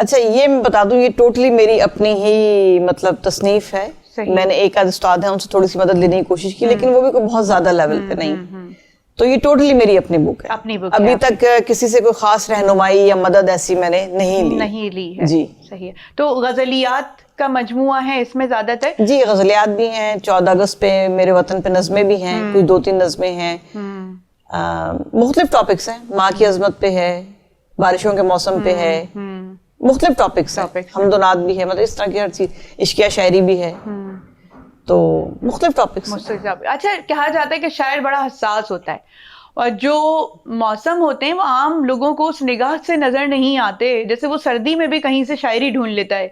اچھا یہ میں بتا دوں، یہ ٹوٹلی میری اپنی ہی مطلب تصنیف ہے. میں نے ایک آدھ استاد ہیں ان سے تھوڑی سی مدد لینے کی کوشش کی، لیکن وہ بھی کوئی بہت زیادہ لیول پہ نہیں. تو یہ ٹوٹلی میری اپنی بک ہے. ابھی تک کسی سے کوئی خاص رہنمائی یا مدد ایسی میں نے نہیں لی ہے. جی صحیح ہے. تو غزلیات کا مجموعہ ہے اس میں زیادہ تر؟ جی غزلیات بھی ہیں. 14 اگست پہ میرے وطن پہ نظمیں بھی ہیں، کوئی 2-3 نظمیں ہیں. مختلف ٹاپکس ہیں. ماں کی عظمت پہ ہے، بارشوں کے موسم پہ ہے، مختلف ٹاپکس ہیں. حمد و نعت بھی ہے، مطلب اس طرح کی ہر چیز. عشقیہ شاعری بھی ہے. تو مختلف ٹاپکس. اچھا کہا جاتا ہے کہ شاعر بڑا حساس ہوتا ہے، اور جو موسم ہوتے ہیں وہ عام لوگوں کو اس نگاہ سے نظر نہیں آتے. جیسے وہ سردی میں بھی کہیں سے شاعری ڈھونڈ لیتا ہے،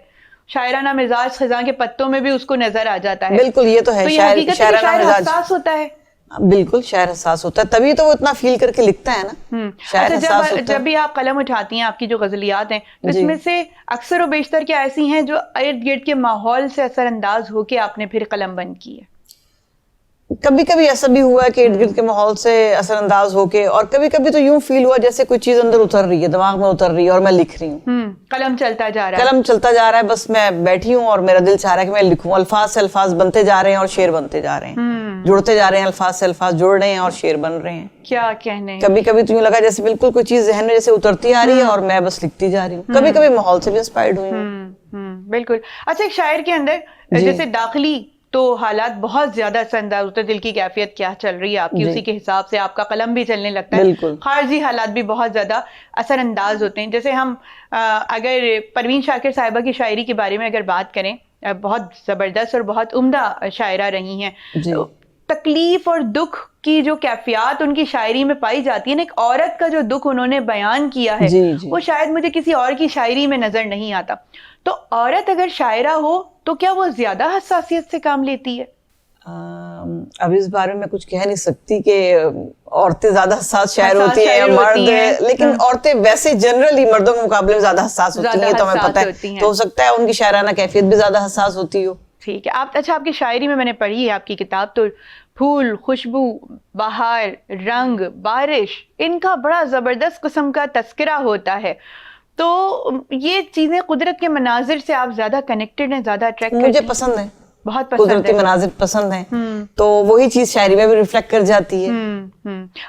شاعرانہ مزاج خزاں کے پتوں میں بھی اس کو نظر آ جاتا ہے. بالکل یہ تو ہے. شاعر حساس ہوتا ہے. بالکل شاعر حساس ہوتا ہے، تبھی تو وہ اتنا فیل کر کے لکھتا ہے نا. شاعر حساس ہوتا ہے. جب بھی آپ قلم اٹھاتی ہیں، آپ کی جو غزلیات ہیں، تو اس میں سے اکثر و بیشتر کیا ایسی ہیں جو ارد گرد کے ماحول سے اثر انداز ہو کے آپ نے پھر قلم بند کی ہے؟ کبھی کبھی ایسا بھی ہوا ہے کہ ارد گرد کے ماحول سے اثر انداز ہو کے، اور کبھی کبھی تو یوں فیل ہوا جیسے کوئی چیز اندر اتر رہی ہے، دماغ میں اتر رہی ہے اور میں لکھ رہی ہوں. قلم چلتا جا رہا ہے، بس میں بیٹھی ہوں اور میرا دل چاہ رہا ہے کہ میں لکھوں. الفاظ سے الفاظ بنتے جا رہے ہیں اور شعر بنتے جا رہے ہیں، جڑتے جا رہے ہیں، الفاظ سے الفاظ جڑ رہے ہیں اور شعر بن رہے ہیں. کیا کہنے. کبھی کبھی تو یوں لگا جیسے بالکل کوئی چیز ذہن میں جیسے اترتی آ رہی ہے اور میں بس لکھتی جا رہی ہوں. کبھی کبھی ماحول سے بھی انسپائرڈ ہوئی ہوں. بالکل. اچھا ایک شاعر کے اندر جیسے داخلی تو حالات بہت زیادہ اثر انداز ہوتے ہیں، دل کی کیفیت کیا چل رہی ہے آپ کی، اسی کے حساب سے آپ کا قلم بھی چلنے لگتا ہے. خارجی حالات بھی بہت زیادہ اثر انداز ہوتے ہیں. جیسے ہم اگر پروین شاکر صاحبہ کی شاعری کے بارے میں اگر بات کریں، بہت زبردست اور بہت عمدہ شاعرہ رہی ہیں. تکلیف اور دکھ کی جو کیفیات ان کی شاعری میں پائی جاتی ہے نا، ایک عورت کا جو دکھ انہوں نے بیان کیا ہے وہ شاید مجھے کسی اور کی شاعری میں نظر نہیں آتا. تو عورت اگر شاعرہ ہو تو کیا وہ زیادہ حساسیت سے کام لیتی ہے؟ اب اس بارے میں کچھ کہہ نہیں سکتی کہ عورتیں زیادہ حساس شاعر ہوتی ہیں یا مرد، لیکن عورتیں ویسے جنرلی مردوں کے مقابلے میں زیادہ حساس ہوتی ہیں، تو ہمیں پتہ ہے. تو ہو سکتا ہے ان کی شاعرانہ کیفیت بھی زیادہ حساس ہوتی ہو. ٹھیک ہے. اچھا آپ کی شاعری میں نے پڑھی ہے، آپ کی کتاب، تو پھول، خوشبو، بہار، رنگ، بارش، ان کا بڑا زبردست قسم کا تذکرہ ہوتا ہے. تو یہ چیزیں قدرت کے مناظر سے آپ زیادہ کنیکٹڈ ہیں، زیادہ اٹریکٹ کرتے ہیں؟ مجھے پسند ہے، بہت پسند ہے. قدرتی مناظر پسند ہیں، تو وہی چیز شاعری میں بھی ریفلیکٹ کر جاتی ہے.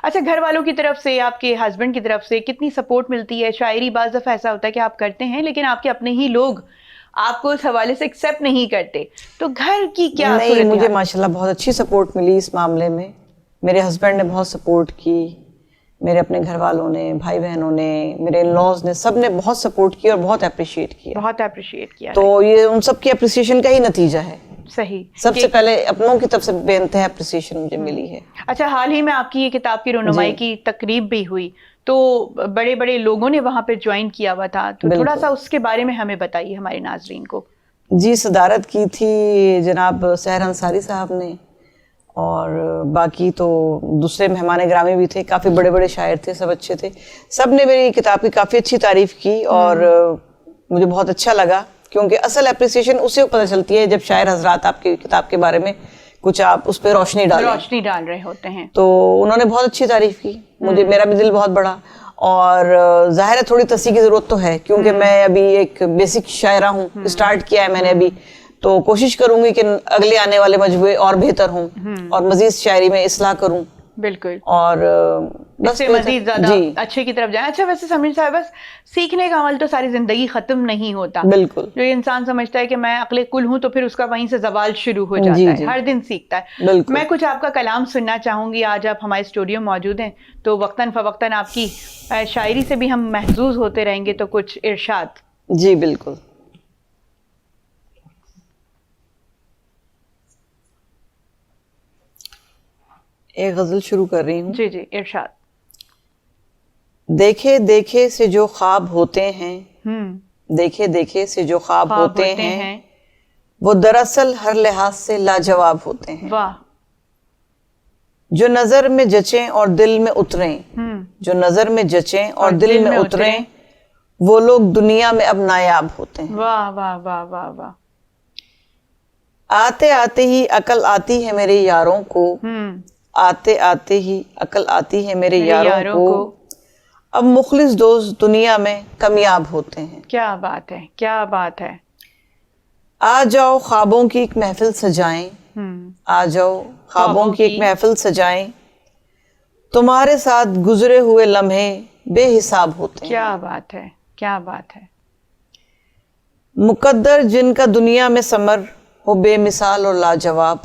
اچھا گھر والوں کی طرف سے، آپ کے ہسبینڈ کی طرف سے کتنی سپورٹ ملتی ہے؟ شاعری بعض دفعہ ایسا ہوتا ہے کہ آپ کرتے ہیں لیکن آپ کے اپنے ہی لوگ آپ کو اس حوالے سے ایکسیپٹ نہیں کرتے، تو گھر کی کیا صورت ہے؟ مجھے ماشاءاللہ بہت اچھی سپورٹ ملی اس معاملے میں. میرے ہسبینڈ نے بہت سپورٹ کی، میرے اپنے گھر والوں نے، بھائی بہنوں نے، میرے ان لاز نے، سب نے بہت سپورٹ کیا اور بہت اپریشیٹ کیا. تو یہ ان سب کی اپریسیشن کا ہی نتیجہ ہے. صحیح. سب سے پہلے اپنوں کی طرف سے بے انتہا اپریسیشن مجھے ملی ہے. اچھا حال ہی میں آپ کی یہ کتاب کی رونمائی کی تقریب بھی ہوئی، تو بڑے بڑے لوگوں نے وہاں پہ جوائن کیا ہوا تھا، تو تھوڑا سا اس کے بارے میں ہمیں بتائیے ہمارے ناظرین کو. جی صدارت کی تھی جناب سحر انصاری صاحب نے، اور باقی تو دوسرے مہمان گرامی بھی تھے، کافی بڑے بڑے شاعر تھے، سب اچھے تھے. سب نے میری کتاب کی کافی اچھی تعریف کی اور مجھے بہت اچھا لگا، کیونکہ اصل اپریسیشن اسے پتہ چلتی ہے جب شاعر حضرات آپ کی کتاب کے بارے میں کچھ آپ اس پہ روشنی ڈال رہے ہوتے ہیں. تو انہوں نے بہت اچھی تعریف کی، مجھے میرا بھی دل بہت بڑا. اور ظاہر ہے تھوڑی تصحیح کی ضرورت تو ہے، کیونکہ میں ابھی ایک بیسک شاعرہ ہوں، اسٹارٹ کیا ہے میں نے ابھی، تو کوشش کروں گی کہ اگلے آنے والے مجموعے اور بہتر ہوں اور مزید شاعری میں اصلاح کروں. بالکل. اور اس سے مزید زیادہ اچھے کی طرف جائیں. اچھا ویسے سمجھ صاحب، بس سیکھنے کا عمل تو ساری زندگی ختم نہیں ہوتا. بالکل. جو انسان سمجھتا ہے کہ میں عقل کل ہوں، تو پھر اس کا وہیں سے زوال شروع ہو جاتا ہے. ہر دن سیکھتا ہے. میں کچھ آپ کا کلام سننا چاہوں گی. آج آپ ہمارے اسٹوڈیو موجود ہیں تو وقتاً فوقتاً آپ کی شاعری سے بھی ہم محظوظ ہوتے رہیں گے. تو کچھ ارشاد. جی بالکل. ایک غزل شروع کر رہی ہوں. جی جی ارشاد. دیکھے دیکھے سے جو خواب ہوتے ہیں، دیکھے دیکھے سے جو خواب ہوتے ہیں، وہ دراصل ہر لحاظ سے لاجواب ہوتے ہیں. واہ. جو نظر میں جچیں اور دل میں اتریں، جو نظر میں جچیں اور دل میں اتریں، وہ لوگ دنیا میں اب نایاب ہوتے ہیں. واہ واہ واہ واہ واہ. آتے آتے ہی عقل آتی ہے میرے یاروں کو، آتے آتے ہی عقل آتی ہے میرے یاروں کو، اب مخلص دوست دنیا میں کمیاب ہوتے ہیں. کیا بات ہے، کیا بات ہے. آ جاؤ خوابوں کی ایک محفل سجائیں, آ جاؤ خوابوں کی ایک محفل سجائیں, تمہارے ساتھ گزرے ہوئے لمحے بے حساب ہوتے ہیں. کیا بات ہے، کیا بات ہے. مقدر جن کا دنیا میں ثمر ہو بے مثال اور لاجواب,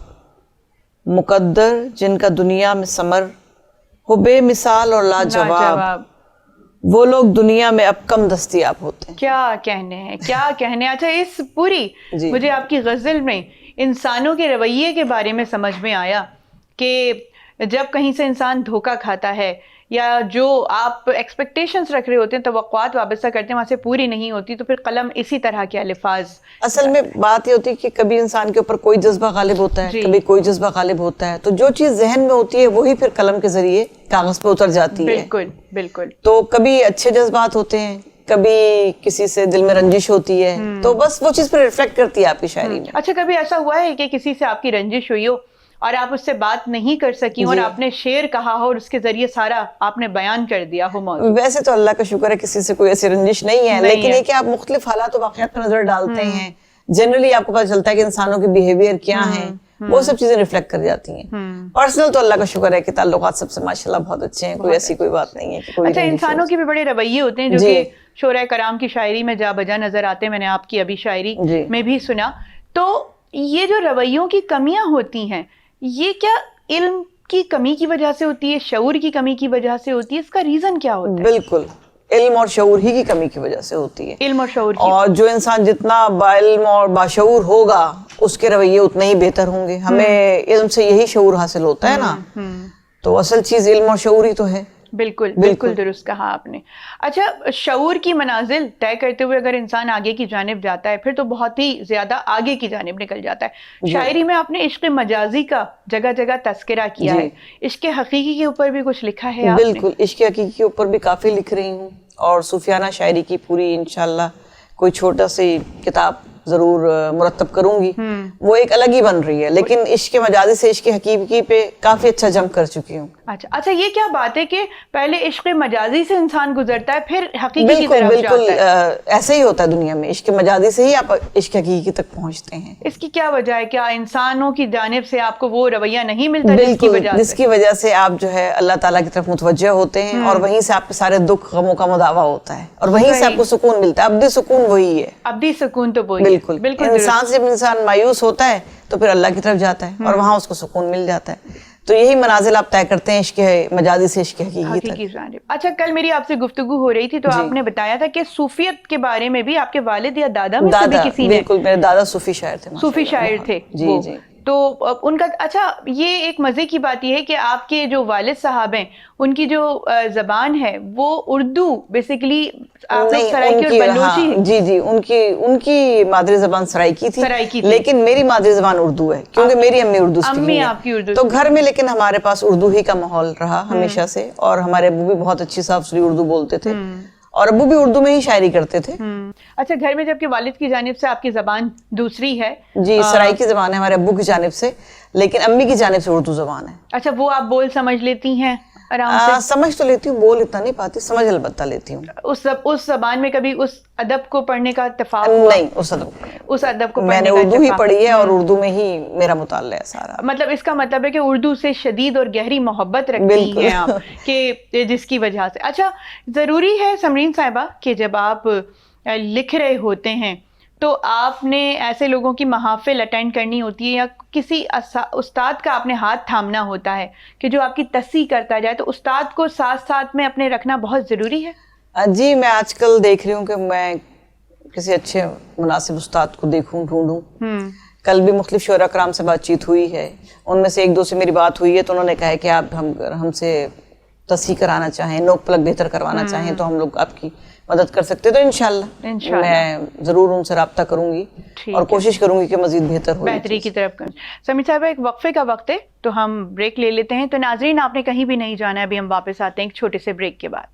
مقدر جن کا دنیا میں ثمر ہو بے مثال اور لاجواب, وہ لوگ دنیا میں اب کم دستیاب ہوتے ہیں. کیا کہنے ہیں، کیا کہنے. اچھا اس پوری مجھے آپ کی غزل میں انسانوں کے رویے کے بارے میں سمجھ میں آیا کہ جب کہیں سے انسان دھوکہ کھاتا ہے یا جو آپ ایکسپیکٹیشنز رکھ رہے ہوتے ہیں، توقعات وابستہ کرتے ہیں، وہاں سے پوری نہیں ہوتی، تو پھر قلم اسی طرح کے الفاظ. اصل میں بات یہ ہوتی ہے کہ کبھی انسان کے اوپر کوئی جذبہ غالب ہوتا ہے، کبھی کوئی جذبہ غالب ہوتا ہے، تو جو چیز ذہن میں ہوتی ہے وہی پھر قلم کے ذریعے کاغذ پہ اتر جاتی ہے. بالکل بالکل. تو کبھی اچھے جذبات ہوتے ہیں، کبھی کسی سے دل میں رنجش ہوتی ہے، تو بس وہ چیز پھر ریفلیکٹ کرتی ہے آپ کی شاعری میں. اچھا کبھی ایسا ہوا ہے کہ کسی سے آپ کی رنجش ہوئی ہو اور آپ اس سے بات نہیں کر سکی اور آپ نے شعر کہا ہو اور اس کے ذریعے سارا آپ نے بیان کر دیا ہو موضوع؟ ویسے تو اللہ کا شکر ہے کسی سے کوئی ایسی رنجش نہیں ہے، لیکن یہ کہ آپ مختلف حالات و واقعات پر نظر ڈالتے ہیں، جنرلی آپ کو پتہ چلتا ہے کہ انسانوں کے بیہیویئر کیا ہیں، وہ سب چیزیں ریفلیکٹ کر جاتی ہیں. پرسنل تو اللہ کا شکر ہے کہ تعلقات سب سے ماشاءاللہ بہت اچھے ہیں، کوئی ایسی کوئی بات نہیں ہے کہ کوئی. اچھا انسانوں کے بھی بڑے رویے ہوتے ہیں جو کہ شعراء کرام کی شاعری میں جا بجا نظر آتے ہیں، میں نے آپ کی ابھی شاعری میں بھی سنا. تو یہ جو رویوں کی کمیاں ہوتی ہیں، یہ کیا علم کی کمی کی وجہ سے ہوتی ہے، شعور کی کمی کی وجہ سے ہوتی ہے؟ اس کا ریزن کیا ہوتا ہے؟ بالکل علم اور شعور ہی کی کمی کی وجہ سے ہوتی ہے. علم اور شعور کی. اور جو انسان جتنا باعلم اور باشعور ہوگا اس کے رویے اتنے ہی بہتر ہوں گے. ہمیں علم سے یہی شعور حاصل ہوتا ہے نا، تو اصل چیز علم اور شعور ہی تو ہے. بالکل بالکل درست کہا آپ نے. اچھا شعور کی منازل طے کرتے ہوئے اگر انسان آگے کی جانب جاتا ہے پھر تو بہت ہی زیادہ آگے کی جانب نکل جاتا ہے. شاعری میں آپ نے عشق مجازی کا جگہ جگہ تذکرہ کیا ہے، عشق حقیقی کے اوپر بھی کچھ لکھا ہے آپ نے؟ بالکل عشق حقیقی کے اوپر بھی کافی لکھ رہی ہوں، اور صوفیانہ شاعری کی پوری انشاءاللہ کوئی چھوٹا سی کتاب ضرور مرتب کروں گی. وہ ایک الگ ہی بن رہی ہے، لیکن عشق مجازی سے عشق حقیقی پہ کافی اچھا جمپ کر چکی ہوں. اچھا یہ کیا بات ہے کہ پہلے عشق مجازی سے انسان گزرتا ہے پھر حقیقی کی طرف جاتا ہے؟ بالکل ایسے ہی ہوتا ہے دنیا میں، عشق مجازی سے ہی آپ عشق حقیقی تک پہنچتے ہیں. اس کی کیا وجہ ہے؟ کیا انسانوں کی جانب سے آپ کو وہ رویہ نہیں ملتا جس کی وجہ سے آپ جو ہے اللہ تعالیٰ کی طرف متوجہ ہوتے ہیں، اور وہیں سے آپ کے سارے دکھ غموں کا مداوع ہوتا ہے، اور وہیں سے آپ کو سکون ملتا ہے. ابدی سکون وہی ہے. ابدی سکون تو وہی. بالکل انسان سے جب انسان مایوس ہوتا ہے تو پھر اللہ کی طرف جاتا ہے، اور وہاں اس کو سکون مل جاتا ہے. تو یہی منازل آپ طے کرتے ہیں عشق مجازی سے عشق حقیقی تک. اچھا کل میری آپ سے گفتگو ہو رہی تھی تو آپ نے بتایا تھا کہ صوفیت کے بارے میں بھی آپ کے والد یا دادا میں سے بھی کسی نے؟ بالکل میرے دادا صوفی شاعر تھے. صوفی شاعر تھے جی جی. تو ان کا اچھا یہ ایک مزے کی بات یہ ہے کہ آپ کے جو والد صاحب ہیں ان کی جو زبان ہے وہ اردو بیسیکلی آپ لوگ سرائکی اور بلوچی. جی ان کی مادری زبان سرائکی تھی، لیکن میری مادری زبان اردو ہے کیونکہ میری امی اردو امی آپ کی اردو. تو گھر میں لیکن ہمارے پاس اردو ہی کا ماحول رہا ہمیشہ سے، اور ہمارے ابو بھی بہت اچھی صاف ستھری اردو بولتے تھے، اور ابو بھی اردو میں ہی شاعری کرتے تھے. اچھا گھر میں جب کہ والد کی جانب سے آپ کی زبان دوسری ہے؟ جی سرائکی زبان ہے ہمارے ابو کی جانب سے، لیکن امی کی جانب سے اردو زبان ہے. اچھا وہ آپ بول سمجھ لیتی ہیں آرام سے؟ سمجھ تو لیتی ہوں، بول اتنا نہیں پاتی، سمجھ البتہ لیتی ہوں. اس زبان میں کبھی اس ادب کو پڑھنے کا اتفاق ہوا؟ نہیں اس ادب کو میں نے اردو ہی پڑھی ہے، اور اردو میں ہی میرا مطالعہ ہے سارا. مطلب اس کا مطلب ہے کہ اردو سے شدید اور گہری محبت رکھتی ہیں آپ کہ جس کی وجہ سے. اچھا ضروری ہے سمرین صاحبہ کہ جب آپ لکھ رہے ہوتے ہیں تو آپ نے ایسے لوگوں کی محافل اٹینڈ کرنی ہوتی ہے یا کسی استاد کا آپ نے ہاتھ تھامنا ہوتا ہے کہ جو آپ کی تصحیح کرتا جائے، تو استاد کو ساتھ ساتھ میں اپنے رکھنا بہت ضروری ہے؟ جی میں آج کل دیکھ رہی ہوں کہ میں کسی اچھے مناسب استاد کو دیکھوں، ڈھونڈوں. کل بھی مختلف شعراء کرام سے بات چیت ہوئی ہے، ان میں سے ایک دو سے میری بات ہوئی ہے تو انہوں نے کہا ہے کہ آپ ہم سے تصحیح کرانا چاہیں، نوک پلک بہتر کروانا چاہیں تو ہم لوگ آپ کی مدد کر سکتے. تو انشاءاللہ میں ضرور ان سے رابطہ کروں گی اور کوشش کروں گی کہ مزید بہتر ہو، بہتری کی طرف کریں. سمیر صاحبہ ایک وقفے کا وقت ہے تو ہم بریک لے لیتے ہیں. تو ناظرین آپ نے کہیں بھی نہیں جانا ہے، ابھی ہم واپس آتے ہیں ایک چھوٹے سے بریک کے بعد.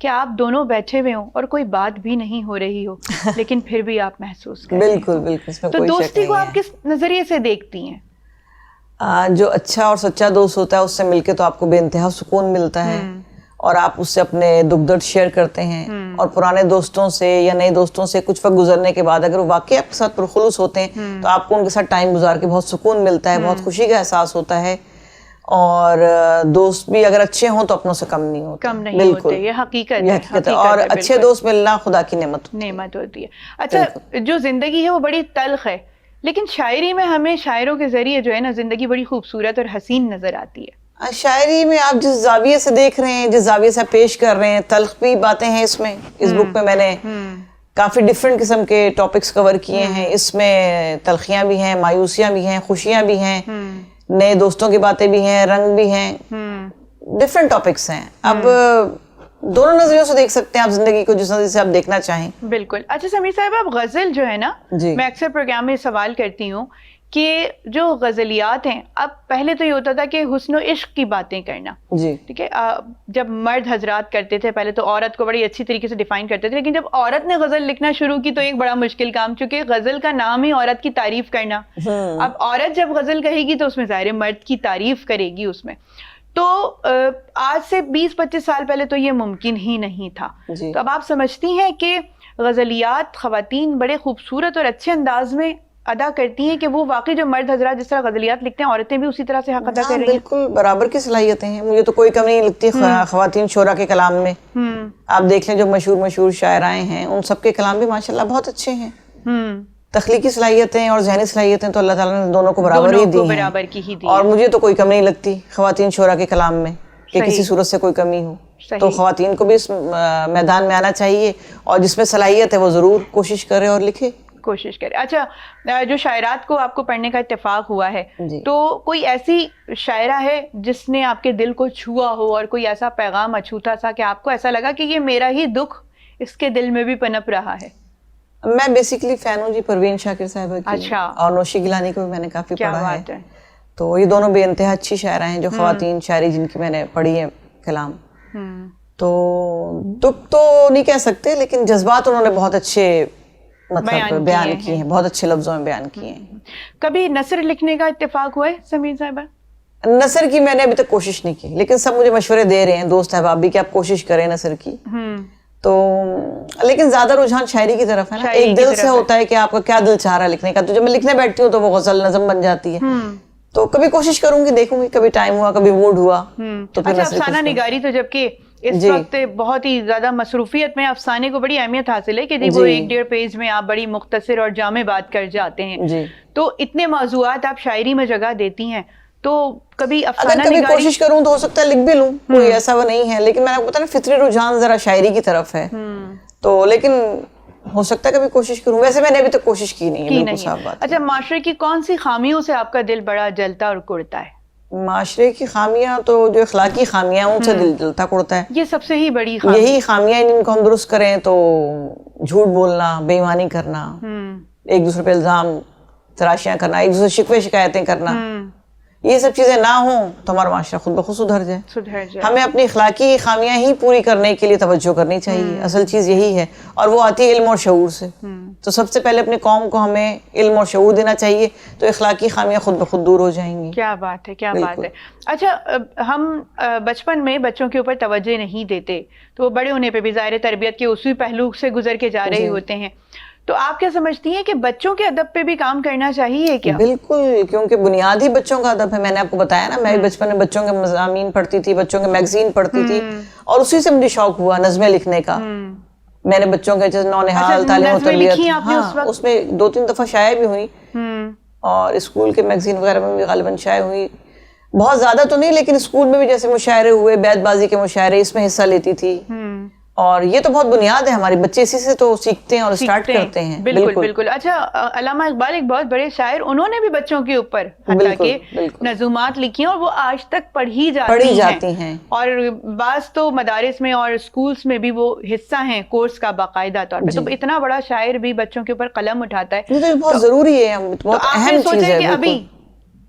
کہ آپ دونوں بیٹھے ہوئے ہوں اور کوئی بات بھی نہیں ہو رہی ہو لیکن پھر بھی آپ محسوس کریں. بالکل بالکل, اس میں تو کوئی شک دوستی کو نہیں آپ کس نظریے سے دیکھتی ہیں؟ ہے. جو اچھا اور سچا دوست ہوتا ہے اس سے مل کے تو آپ کو بے انتہا سکون ملتا ہے, اور آپ اس سے اپنے دکھ درد شیئر کرتے ہیں. اور پرانے دوستوں سے یا نئے دوستوں سے کچھ وقت گزرنے کے بعد اگر وہ واقعی آپ کے ساتھ پرخلوص ہوتے ہیں تو آپ کو ان کے ساتھ ٹائم گزار کے بہت سکون ملتا ہے, بہت خوشی کا احساس ہوتا ہے. اور دوست بھی اگر اچھے ہوں تو اپنوں سے کم نہیں ہوتے, کم نہیں ہوتے, یہ حقیقت ہے. اور اچھے دوست ملنا خدا کی نعمت ہوتی ہے. اچھا, جو زندگی ہے وہ بڑی تلخ ہے, لیکن شاعری میں ہمیں شاعروں کے ذریعے جو ہے نا زندگی بڑی خوبصورت اور حسین نظر آتی ہے. شاعری میں آپ جس زاویے سے دیکھ رہے ہیں, جس زاویے سے پیش کر رہے ہیں, تلخ بھی باتیں ہیں اس میں. اس بک میں میں نے کافی ڈفرینٹ قسم کے ٹاپکس کور کیے ہیں. اس میں تلخیاں بھی ہیں, مایوسیاں بھی ہیں, خوشیاں بھی ہیں, نئے دوستوں کی باتیں بھی ہیں, رنگ بھی ہیں, ڈفرینٹ ٹاپکس ہیں. اب دونوں نظریوں سے دیکھ سکتے ہیں آپ زندگی کو, جس نظریے سے آپ دیکھنا چاہیں. بالکل. اچھا سمیر صاحب, اب غزل جو ہے نا, میں اکثر پروگرام میں سوال کرتی ہوں کہ جو غزلیات ہیں, اب پہلے تو یہ ہوتا تھا کہ حسن و عشق کی باتیں کرنا, ٹھیک ہے, جب مرد حضرات کرتے تھے پہلے تو عورت کو بڑی اچھی طریقے سے ڈیفائن کرتے تھے, لیکن جب عورت نے غزل لکھنا شروع کی تو ایک بڑا مشکل کام, چونکہ غزل کا نام ہی عورت کی تعریف کرنا. اب عورت جب غزل کہے گی تو اس میں ظاہر مرد کی تعریف کرے گی اس میں. تو آج سے 20-25 سال پہلے تو یہ ممکن ہی نہیں تھا. تو اب آپ سمجھتی ہیں کہ غزلیات خواتین بڑے خوبصورت اور اچھے انداز میں ادا کرتی ہیں کہ وہ واقعی جو مرد حضرات جس طرح غزلیات لکھتے ہیں عورتیں بھی اسی طرح سے حق ادا کر رہی ہیں؟ بالکل برابر کی صلاحیتیں ہیں. مجھے تو کوئی کمی نہیں لگتی خواتین شعراء کے کلام میں. آپ دیکھ لیں جو مشہور شاعرائیں ہیں ان سب کے کلام بھی ماشاءاللہ بہت اچھے ہیں. تخلیقی صلاحیتیں اور ذہنی صلاحیتیں تو اللہ تعالیٰ نے دونوں کو برابر ہی دی ہیں, اور مجھے تو کوئی کمی نہیں لگتی خواتین شعراء کے کلام میں کہ کسی صورت سے کوئی کمی ہو. تو خواتین کو بھی اس میدان میں آنا چاہیے, اور جس میں صلاحیت ہے وہ ضرور کوشش کرے اور لکھے, کوشش کرے. اچھا, جو شاعرات کو آپ کو پڑھنے کا اتفاق ہوا ہے تو کوئی ایسی شاعرہ ہے جس نے آپ کے دل کو چھوا ہو, اور کوئی ایسا پیغام اچھوتا سا کہ آپ کو ایسا لگا کہ یہ میرا ہی دکھ اس کے دل میں بھی پنپ رہا ہے؟ میں بیسیکلی فین ہوں جی پروین شاکر صاحبہ کی. اچھا. اور نوشی گیلانی کو بھی میں نے کافی پڑھا ہے. تو یہ دونوں بے انتہا اچھی شاعرہ ہیں جو خواتین شاعری جن کی میں نے پڑھی ہے کلام. تو دکھ تو نہیں کہہ سکتے, لیکن جذبات انہوں نے بہت اچھے مطلب بیان کیے ہیں, بہت اچھے لفظوں میں بیان کیے ہیں. کبھی نثر لکھنے کا اتفاق ہوا ہے سمیر صاحبہ؟ نثر کی میں نے ابھی تک کوشش نہیں کی, لیکن سب مجھے مشورے دے رہے ہیں دوست احباب بھی کہ آپ کوشش کریں نثر کی. تو لیکن زیادہ رجحان شاعری کی طرف ہے نا, ایک دل سے ہوتا ہے کہ آپ کا کیا دل چاہ رہا ہے لکھنے کا. تو جب میں لکھنے بیٹھتی ہوں تو وہ غزل نظم بن جاتی ہے. تو کبھی کوشش کروں گی, دیکھوں گی, کبھی ٹائم ہوا, کبھی موڈ ہوا تو پھر. افسانہ نگاری تو جبکہ اس وقت بہت ہی زیادہ مصروفیت میں افسانے کو بڑی اہمیت حاصل ہے کہ وہ 1-1.5 پیج میں آپ بڑی مختصر اور جامع بات کر جاتے ہیں. تو اتنے موضوعات آپ شاعری میں جگہ دیتی ہیں, تو کبھی افسانہ نگاری کوشش کروں تو ہو سکتا ہے لکھ بھی لوں, کوئی ایسا وہ نہیں ہے. لیکن میں نے بتایا نا فطری رجحان ذرا شاعری کی طرف ہے, تو لیکن ہو سکتا ہے کبھی کوشش کروں. ویسے میں نے ابھی تک کوشش کی نہیں ہے, بالکل صاف بات. اچھا, معاشرے کی کون سی خامیوں سے آپ کا دل بڑا جلتا اور کڑتا ہے؟ معاشرے کی خامیاں تو جو اخلاقی خامیاں ان سے دل جلتا کڑتا ہے. یہ سب سے ہی بڑی یہی خامیاں ان کو ہم درست کریں تو جھوٹ بولنا, بے ایمانی کرنا, ایک دوسرے پہ الزام تراشیاں کرنا, ایک دوسرے شکوے شکایتیں کرنا, یہ سب چیزیں نہ ہوں تو ہمارا معاشرہ خود بخود سدھر جائے. ہمیں اپنی اخلاقی خامیاں ہی پوری کرنے کے لیے توجہ کرنی چاہیے. اصل چیز یہی ہے, اور وہ آتی ہے علم اور شعور سے. تو سب سے پہلے اپنی قوم کو ہمیں علم اور شعور دینا چاہیے, تو اخلاقی خامیاں خود بخود دور ہو جائیں گی. کیا بات ہے, کیا بات ہے. اچھا, ہم بچپن میں بچوں کے اوپر توجہ نہیں دیتے تو وہ بڑے ہونے پہ بھی ظاہر تربیت کے اسی پہلو سے گزر کے جا رہے ہوتے ہیں. تو آپ کیا سمجھتی ہیں کہ بچوں کے ادب پہ بھی کام کرنا چاہیے کیا؟ بالکل, کیونکہ بنیاد ہی بچوں کا ادب ہے. میں نے آپ کو بتایا نا, میں بھی بچپن میں بچوں کے مضامین پڑھتی تھی, بچوں کے میگزین پڑھتی تھی, اور اسی سے مجھے شوق ہوا نظمیں لکھنے کا. میں نے بچوں کے جیسے نونہال تعلیم و تربیت, اس میں 2-3 دفعہ شائع بھی ہوئی, اور اسکول کے میگزین وغیرہ میں بھی غالباً شائع ہوئی. بہت زیادہ تو نہیں, لیکن اسکول میں بھی جیسے مشاعرے ہوئے, بیت بازی کے مشاعرے, اس میں حصہ لیتی تھی. اور یہ تو بہت بنیاد ہے, ہمارے بچے اسی سے تو سیکھتے ہیں اور سٹارٹ کرتے ہیں. بالکل بالکل. اچھا, علامہ اقبال ایک بہت بڑے شاعر, انہوں نے بھی بچوں کے اوپر حتیٰ کہ نظمات لکھی ہیں, اور وہ آج تک پڑھی جاتی ہیں, اور بعض تو مدارس میں اور اسکولس میں بھی وہ حصہ ہیں کورس کا باقاعدہ طور پہ. تو اتنا بڑا شاعر بھی بچوں کے اوپر قلم اٹھاتا ہے, یہ تو بہت ضروری ہے, بہت اہم چیز ہے. کہ ابھی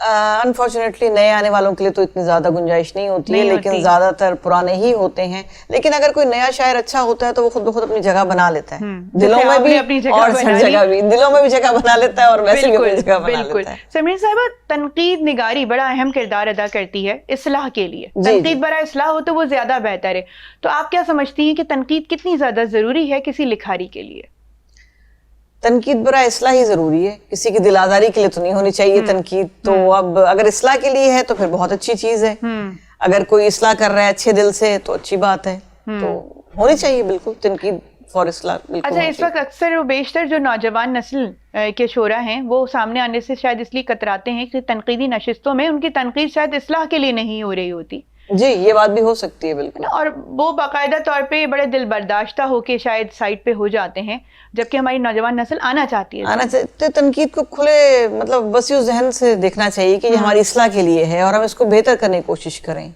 انفارچونیٹلی نئے آنے والوں کے لیے تو اتنی زیادہ گنجائش نہیں ہوتی ہے، لیکن زیادہ تر پرانے ہی ہوتے ہیں. لیکن اگر کوئی نیا شاعر اچھا ہوتا ہے تو وہ خود بخود اپنی جگہ بنا لیتا ہے، دلوں میں بھی اور ہر جگہ بھی، دلوں میں بھی جگہ بنا لیتا ہے اور ویسے بھی اپنی جگہ بنا لیتا ہے. سمرین صاحبہ، تنقید نگاری بڑا اہم کردار ادا کرتی ہے اصلاح کے لیے. تنقید برائے اصلاح ہو تو وہ زیادہ بہتر ہے. تو آپ کیا سمجھتی ہیں کہ تنقید کتنی زیادہ ضروری ہے کسی لکھاری کے لیے؟ تنقید برائے اصلاح ہی ضروری ہے، کسی کی دل آزاری کے لیے تو نہیں ہونی چاہیے تنقید. تو اب اگر اصلاح کے لیے ہے تو پھر بہت اچھی چیز ہے، اگر کوئی اصلاح کر رہا ہے اچھے دل سے تو اچھی بات ہے، تو ہونی چاہیے بالکل تنقید فار اصلاح. اچھا، اس وقت اکثر و بیشتر جو نوجوان نسل کے شعراء ہیں وہ سامنے آنے سے شاید اس لیے کتراتے ہیں کہ تنقیدی نشستوں میں ان کی تنقید شاید اصلاح کے لیے نہیں ہو رہی ہوتی. جی، یہ بات بھی ہو سکتی ہے بالکل. اور وہ باقاعدہ طور پہ بڑے دل برداشتہ ہو کے شاید سائٹ پہ ہو جاتے ہیں، جبکہ ہماری نوجوان نسل آنا چاہتی ہے. تنقید کو کھلے مطلب وسیع ذہن سے دیکھنا چاہیے کہ یہ ہماری اصلاح کے لیے ہے اور ہم اس کو بہتر کرنے کی کوشش کریں.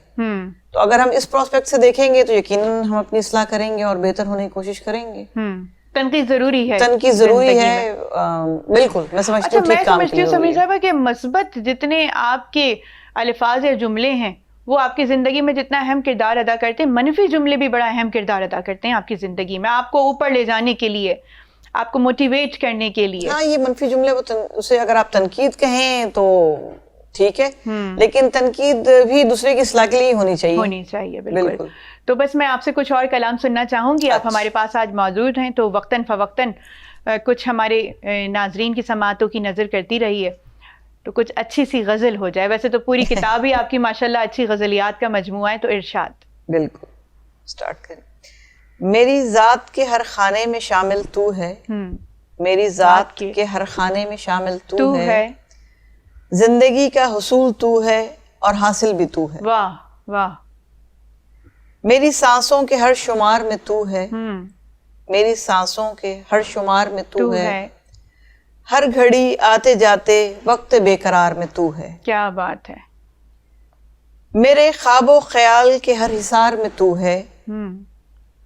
تو اگر ہم اس پراسپیکٹ سے دیکھیں گے تو یقیناً ہم اپنی اصلاح کریں گے اور بہتر ہونے کی کوشش کریں گے. تنقید ضروری ہے، تنقید ضروری ہے بالکل. میں سمجھتی ہوں ٹھیک کام کی ہوں سمیر صاحبہ کہ مثبت جتنے آپ کے الفاظ یا جملے ہیں وہ آپ کی زندگی میں جتنا اہم کردار ادا کرتے ہیں، منفی جملے بھی بڑا اہم کردار ادا کرتے ہیں آپ کی زندگی میں، آپ کو اوپر لے جانے کے لیے، آپ کو موٹیویٹ کرنے کے لیے. ہاں، یہ منفی جملے اسے اگر آپ تنقید کہیں تو ٹھیک ہے، لیکن تنقید بھی دوسرے کی اصلاح کے لیے ہونی چاہیے. بالکل. تو بس میں آپ سے کچھ اور کلام سننا چاہوں گی. آپ ہمارے پاس آج موجود ہیں تو وقتاً فوقتاً کچھ ہمارے ناظرین کی سماعتوں کی نظر کرتی رہی ہے، تو کچھ اچھی سی غزل ہو جائے. ویسے تو پوری کتاب ہی آپ کی ماشاءاللہ اچھی غزلیات کا مجموعہ ہے، تو ارشاد. بالکل، سٹارٹ کریں. میری ذات کے ہر خانے میں شامل تو ہے، میری ذات کے ہر خانے میں شامل تو ہے، زندگی کا حصول تو ہے اور حاصل بھی تو ہے. واہ واہ. میری سانسوں کے ہر شمار میں تو ہے، میری سانسوں کے ہر شمار میں تو ہے، ہر گھڑی آتے جاتے وقت بے قرار میں تو ہے. کیا بات ہے. میرے خواب و خیال کے ہر حصار میں تو ہے،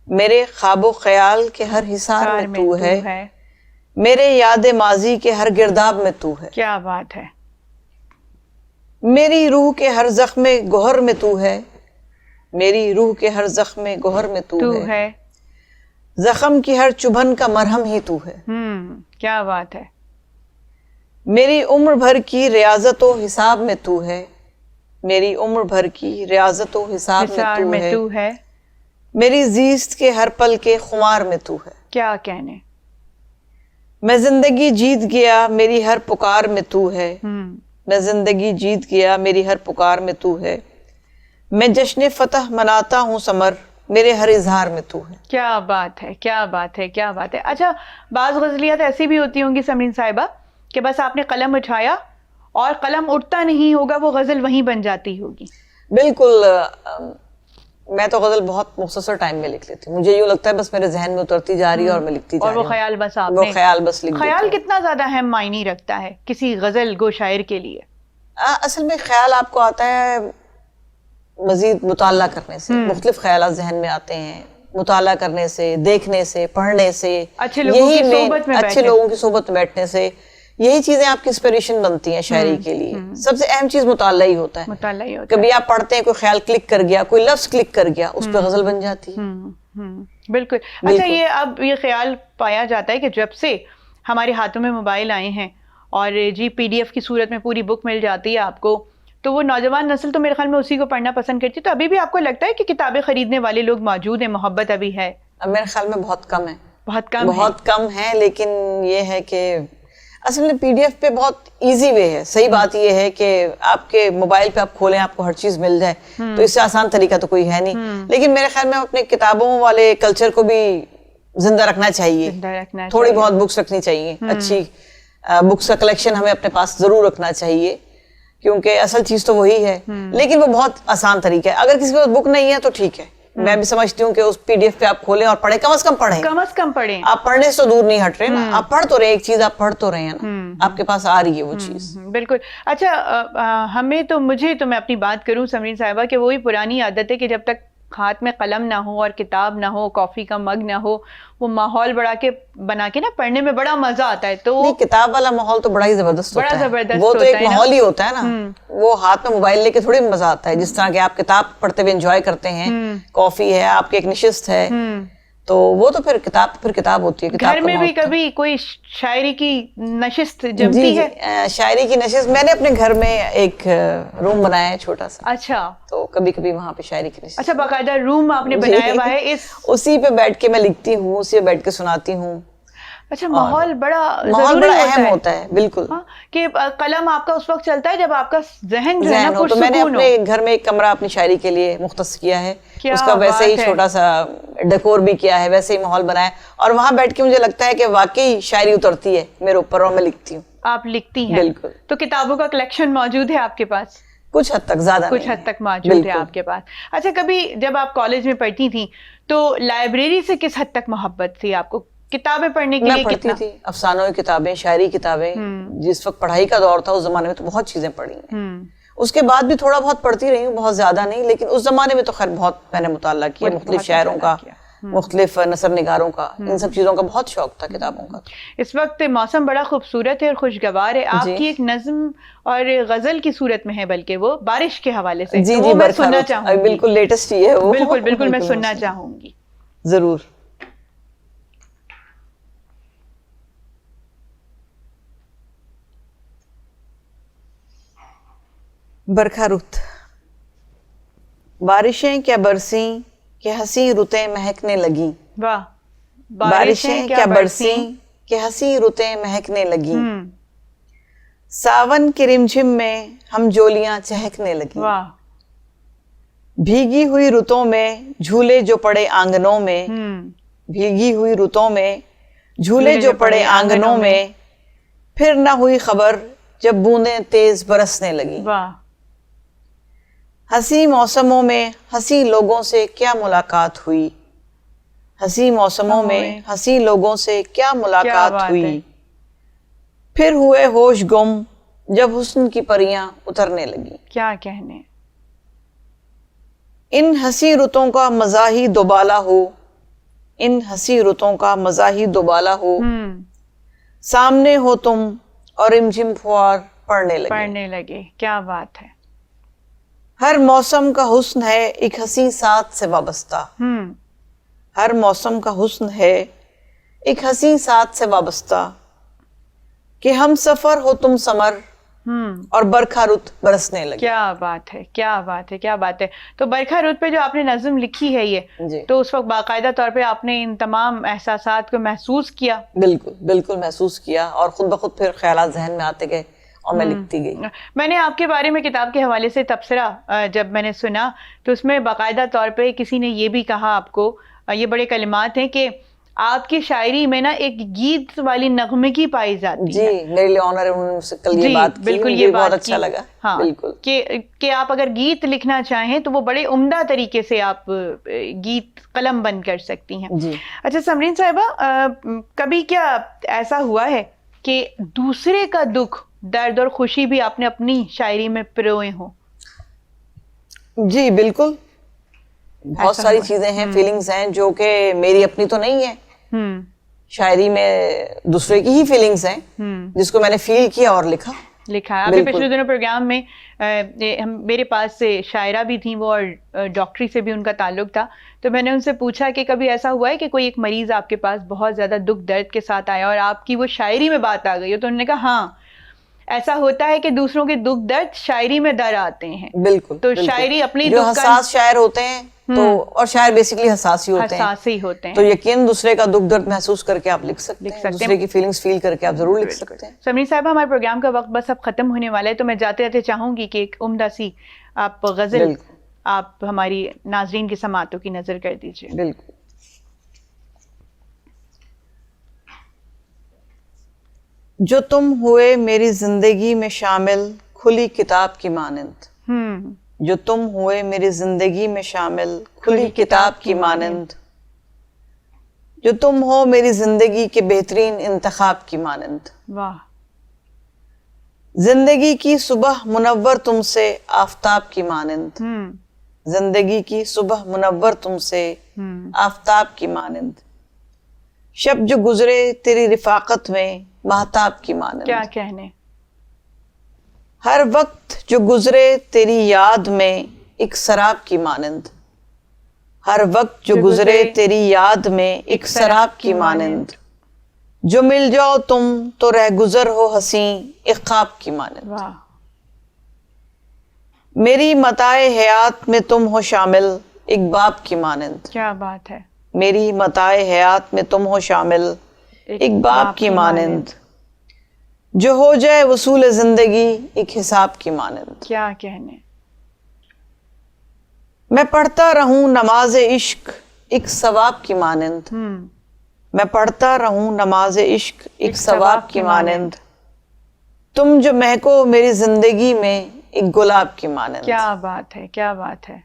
میرے خواب و خیال کے ہر حصار میں تو ہے، میرے یاد ماضی کے ہر گرداب میں تو ہے. کیا بات ہے. میری روح کے ہر زخم گوہر میں تو ہے، میری روح کے ہر زخم گوہر میں تو ہے، زخم کی ہر چبھن کا مرہم ہی تو ہے. کیا بات ہے. میری عمر بھر کی ریاضت و حساب میں تو ہے، میری عمر بھر کی ریاضت و حساب میں تو ہے، میری زیست کے ہر پل کے خمار میں تو ہے. کیا کہنے. میں زندگی جیت گیا میری ہر پکار میں تو ہے، میں زندگی جیت گیا میری ہر پکار میں تو ہے، میں جشن فتح مناتا ہوں سمر میرے ہر اظہار میں تو ہے. کیا بات ہے، کیا بات ہے، کیا بات ہے. اچھا، بعض غزلیات ایسی بھی ہوتی ہوں گی سمرین صاحبہ کہ بس آپ نے قلم اٹھایا اور قلم اٹھتا نہیں ہوگا، وہ غزل وہیں بن جاتی ہوگی. بالکل. میں تو غزل بہت مختصر ٹائم میں لکھ لیتی ہوں، مجھے یوں لگتا ہے بس میرے ذہن میں اترتی جا رہی ہے اور میں لکھتی جا رہی ہوں، اور وہ خیال بس آپ وہ خیال بس لکھ خیال کتنا زیادہ اہم معنی رکھتا ہے کسی غزل گو شاعر کے لیے. اصل میں خیال آپ کو آتا ہے مزید مطالعہ کرنے سے، مختلف خیالات ذہن میں آتے ہیں مطالعہ کرنے سے، دیکھنے سے، پڑھنے سے، اچھے لوگوں کی صحبت میں بیٹھنے سے. یہی چیزیں آپ کی انسپریشن بنتی ہیں شاعری کے لیے. سب سے اہم چیز مطالعہ ہی ہوتا ہے. کبھی آپ پڑھتے ہیں، کوئی خیال کلک کر گیا، کوئی لفظ کلک کر گیا، اس پہ غزل بن جاتی ہے. بالکل. اچھا، یہ اب یہ خیال پایا جاتا ہے کہ جب سے ہمارے ہاتھوں میں موبائل آئے ہیں اور جی PDF کی صورت میں پوری بک مل جاتی ہے آپ کو، تو وہ نوجوان نسل تو میرے خیال میں اسی کو پڑھنا پسند کرتی ہے. تو ابھی بھی آپ کو لگتا ہے کہ کتابیں خریدنے والے لوگ موجود ہیں، محبت ابھی ہے؟ میرے خیال میں بہت کم ہے، بہت کم ہے. لیکن یہ ہے کہ اصل میں PDF پہ بہت ایزی وے ہے. صحیح بات یہ ہے کہ آپ کے موبائل پہ آپ کھولیں، آپ کو ہر چیز مل جائے، تو اس سے آسان طریقہ تو کوئی ہے نہیں. لیکن میرے خیال میں اپنے کتابوں والے کلچر کو بھی زندہ رکھنا چاہیے، تھوڑی بہت بکس رکھنی چاہیے، اچھی بکس کا کلیکشن ہمیں اپنے پاس ضرور رکھنا چاہیے، کیونکہ اصل چیز تو وہی ہے. لیکن وہ بہت آسان طریقہ ہے. اگر کسی کے پاس بک نہیں ہے تو ٹھیک ہے، میں بھی سمجھتی ہوں کہ اس PDF پہ آپ کھولیں اور پڑھیں، کم از کم پڑھیں. آپ پڑھنے سے دور نہیں ہٹ رہے نا، آپ پڑھ تو رہے، ایک چیز آپ پڑھ تو رہے ہیں نا، آپ کے پاس آ رہی ہے وہ چیز. بالکل. اچھا، میں اپنی بات کروں سمرین صاحبہ کہ وہی پرانی عادت ہے کہ جب تک ہاتھ میں قلم نہ ہو اور کتاب نہ ہو, کافی کا مگ نہ ہو, وہ ماحول بنا کے نا پڑھنے میں بڑا مزہ آتا ہے. تو کتاب والا ماحول تو بڑا ہی زبردست بڑا ہوتا ہے, زبردست وہ تو ایک ہوتا ہے نا. ماحول ہی ہوتا ہے نا, وہ ہاتھ میں موبائل لے کے تھوڑی مزہ آتا ہے. جس طرح کہ آپ کتاب پڑھتے ہوئے انجوائے کرتے ہیں, کافی ہے, آپ کی ایک نشست ہے, تو وہ تو پھر کتاب ہوتی ہے. گھر میں بھی کبھی کوئی شاعری کی نشست جمتی ہے؟ شاعری کی نشست میں نے اپنے گھر میں ایک روم بنایا ہے چھوٹا سا. اچھا, تو کبھی کبھی وہاں پہ شاعری کی نشست. اچھا, باقاعدہ روم آپ نے بنایا ہوا ہے؟ اسی پہ بیٹھ کے میں لکھتی ہوں, اسی پہ بیٹھ کے سناتی ہوں. اچھا, ماحول بڑا اہم ہوتا ہے. بالکل, کہ قلم آپ کا اس وقت چلتا ہے جب آپ کا ذہن جو ہے نا تو میں نے اپنے گھر میں ایک کمرہ اپنی شاعری کے لیے مختص کیا ہے, اس کا ویسے ہی چھوٹا سا ڈیکور بھی کیا ہے, ویسے ہی ماحول بنایا, اور وہاں بیٹھ کے مجھے لگتا ہے کہ واقعی شاعری اترتی ہے میرے اوپر اور میں لکھتی ہوں. آپ لکھتی ہیں؟ بالکل. تو کتابوں کا کلیکشن موجود ہے آپ کے پاس؟ کچھ حد تک, زیادہ کچھ حد تک موجود ہے آپ کے پاس. اچھا, کبھی جب آپ کالج میں پڑھتی تھیں تو لائبریری سے کس حد تک محبت تھی آپ کو؟ کتابیں پڑھنے کے لیے پڑھتی تھی, افسانوں کی کتابیں, شاعری کتابیں. جس وقت پڑھائی کا دور تھا اس زمانے میں تو بہت چیزیں پڑھی ہیں. اس کے بعد بھی تھوڑا بہت پڑھتی رہی ہوں, بہت زیادہ نہیں, لیکن اس زمانے میں تو خیر بہت میں نے مطالعہ کیا, مختلف شاعروں کا, مختلف نثر نگاروں کا, ان سب چیزوں کا بہت شوق تھا, کتابوں کا. اس وقت موسم بڑا خوبصورت ہے اور خوشگوار ہے. آپ کی ایک نظم اور غزل کی صورت میں ہے, بلکہ وہ بارش کے حوالے سے. جی جی, میں سننا چاہوں گی. بالکل لیٹسٹ ہی ہے وہ. بالکل بالکل, میں سننا چاہوں گی. ضرور. برکھا رت. بارشیں کیا برسیں کہ ہنسی رتیں مہکنے لگیں. واہ. بارشیں کیا برسیں کہ ہنسی رتیں مہکنے لگیں. ساون کے رمجھم میں ہم جولیاں چہکنے لگیں. واہ. بھیگی ہوئی رتوں میں جھولے جو پڑے آنگنوں میں, بھیگی ہوئی رتوں میں جھولے جو پڑے آنگنوں میں, پھر نہ ہوئی خبر جب بوندیں تیز برسنے لگیں. واہ. ہنسی موسموں میں ہنسی لوگوں سے کیا ملاقات ہوئی. ہنسی موسموں میں ہنسی لوگوں سے کیا ملاقات ہوئی. پھر ہوئے ہوش گم جب حسن کی پریاں اترنے لگی. کیا کہنے. ان ہنسی رتوں کا مزہ ہی دوبالا ہو, ان ہنسی رتوں کا مزہ ہی دوبالا ہو, سامنے ہو تم اور رمجھم پھوار پڑنے لگے. کیا بات ہے. ہر موسم کا حسن ہے ایک ہنسی ساتھ سے وابستہ. ہر موسم کا حسن ہے ایک ہنسی ساتھ سے وابستہ, کہ ہم سفر ہو تم سمر اور برکھا رت برسنے لگے. کیا بات ہے, کیا بات ہے, کیا بات ہے. تو برکھا رت پہ جو آپ نے نظم لکھی ہے یہ, تو اس وقت باقاعدہ طور پہ آپ نے ان تمام احساسات کو محسوس کیا؟ بالکل بالکل محسوس کیا, اور خود بخود پھر خیالات ذہن میں آتے گئے اور میں لکھتی گئی. میں نے آپ کے بارے میں کتاب کے حوالے سے تبصرہ جب میں نے سنا تو اس میں باقاعدہ طور پہ کسی نے یہ بھی کہا آپ کو, یہ بڑے کلمات ہیں, کہ آپ کی شاعری میں نا ایک گیت والی نغمگی پائی جاتی ہے. جی, میرے لیے آنر ہے, انہوں نے مجھ سے کل یہ بات کی, بالکل مجھے بہت اچھا لگا. ہاں, بالکل, کہ آپ اگر گیت لکھنا چاہیں تو وہ بڑے عمدہ طریقے سے آپ گیت قلم بند کر سکتی ہیں. اچھا سمرین صاحبہ, کبھی کیا ایسا ہوا ہے کہ دوسرے کا دکھ, درد اور خوشی بھی آپ نے اپنی شاعری میں پروئے ہوں؟ جی بالکل, بہت ساری چیزیں ہیں, فیلنگز ہیں جو کہ میری اپنی تو نہیں ہے. شاعری میں دوسرے کی ہی فیلنگز ہیں جس کو میں نے فیل کیا اور لکھا. ابھی پچھلے دنوں پروگرام میں میرے پاس سے شاعرہ بھی تھیں وہ, اور ڈاکٹری سے بھی ان کا تعلق تھا, تو میں نے ان سے پوچھا کہ کبھی ایسا ہوا ہے کہ کوئی ایک مریض آپ کے پاس بہت زیادہ دکھ درد کے ساتھ آیا اور آپ کی وہ شاعری میں بات آ گئی ہو؟ تو انہوں نے کہا ہاں, ایسا ہوتا ہے کہ دوسروں کے دکھ درد شاعری میں در آتے ہیں. بالکل, تو شاعری اپنی جو حساس شاعر ہوتے ہیں تو, اور شاعر بیسیکلی حساس ہی ہوتے ہیں, تو یقین دوسرے کا دکھ درد محسوس کر کے آپ لکھ سکتے ہیں, دوسرے کی فیلنگز فیل کر کے آپ ضرور لکھ سکتے ہیں. سمرین صاحبہ, ہمارے پروگرام کا وقت بس اب ختم ہونے والا ہے, تو میں جاتے جاتے چاہوں گی کہ ایک عمدہ سی آپ غزل آپ ہماری ناظرین کی سماعتوں کی نظر کر دیجیے. بالکل. جو تم ہوئے میری زندگی میں شامل کھلی کتاب کی مانند. جو تم ہوئے میری زندگی میں شامل کھلی کتاب کی مانند, جو تم ہو میری زندگی کے بہترین انتخاب کی مانند. واہ. زندگی کی صبح منور تم سے آفتاب کی مانند. زندگی کی صبح منور تم سے آفتاب کی مانند، شب جو گزرے تیری رفاقت میں مہتاب کی مانند، کیا کہنے، ہر وقت جو گزرے تیری یاد میں ایک سراب کی مانند، ہر وقت جو گزرے تیری یاد میں ایک سراب کی مانند، جو مل جاؤ تم تو رہ گزر ہو حسیں ایک خواب کی مانند، واہ، میری متاع حیات میں تم ہو شامل ایک باپ کی مانند، کیا بات ہے، میری متاع حیات میں تم ہو شامل ایک باپ کی مانند، جو ہو جائے وصول زندگی ایک حساب کی مانند، کیا کہنے، میں پڑھتا رہوں نماز عشق ایک ثواب کی مانند، میں پڑھتا رہوں نماز عشق ایک ثواب کی مانند، تم جو مہکو میری زندگی میں ایک گلاب کی مانند، کیا بات ہے، کیا بات ہے،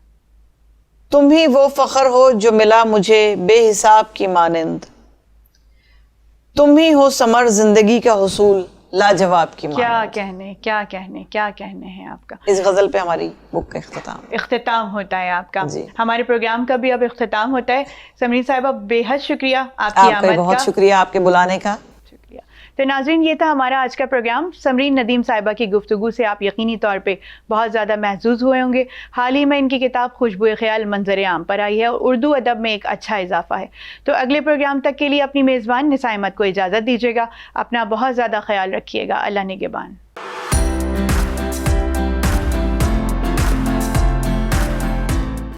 تم ہی وہ فخر ہو جو ملا مجھے بے حساب کی مانند، تم ہی ہو ثمر زندگی کا حصول لاجواب کی کیا مانند۔ کہنے، کیا کہنے، کیا کہنے ہیں آپ کا، اس غزل پہ ہماری بک کا اختتام۔ اختتام ہوتا ہے آپ کا، جی۔ ہمارے پروگرام کا بھی اب اختتام ہوتا ہے۔ سمرین صاحبہ بے حد شکریہ آپ کی آپ کا آمد بہت کا، شکریہ آپ کے بلانے کا۔ شکریہ۔ تو ناظرین، یہ تھا ہمارا آج کا پروگرام۔ سمرین ندیم صاحبہ کی گفتگو سے آپ یقینی طور پہ بہت زیادہ محظوظ ہوئے ہوں گے۔ حال ہی میں ان کی کتاب خوشبوئے خیال منظر عام پر آئی ہے اور اردو ادب میں ایک اچھا اضافہ ہے۔ تو اگلے پروگرام تک کے لیے اپنی میزبان نساء احمد کو اجازت دیجیے گا۔ اپنا بہت زیادہ خیال رکھیے گا۔ اللہ نگہبان۔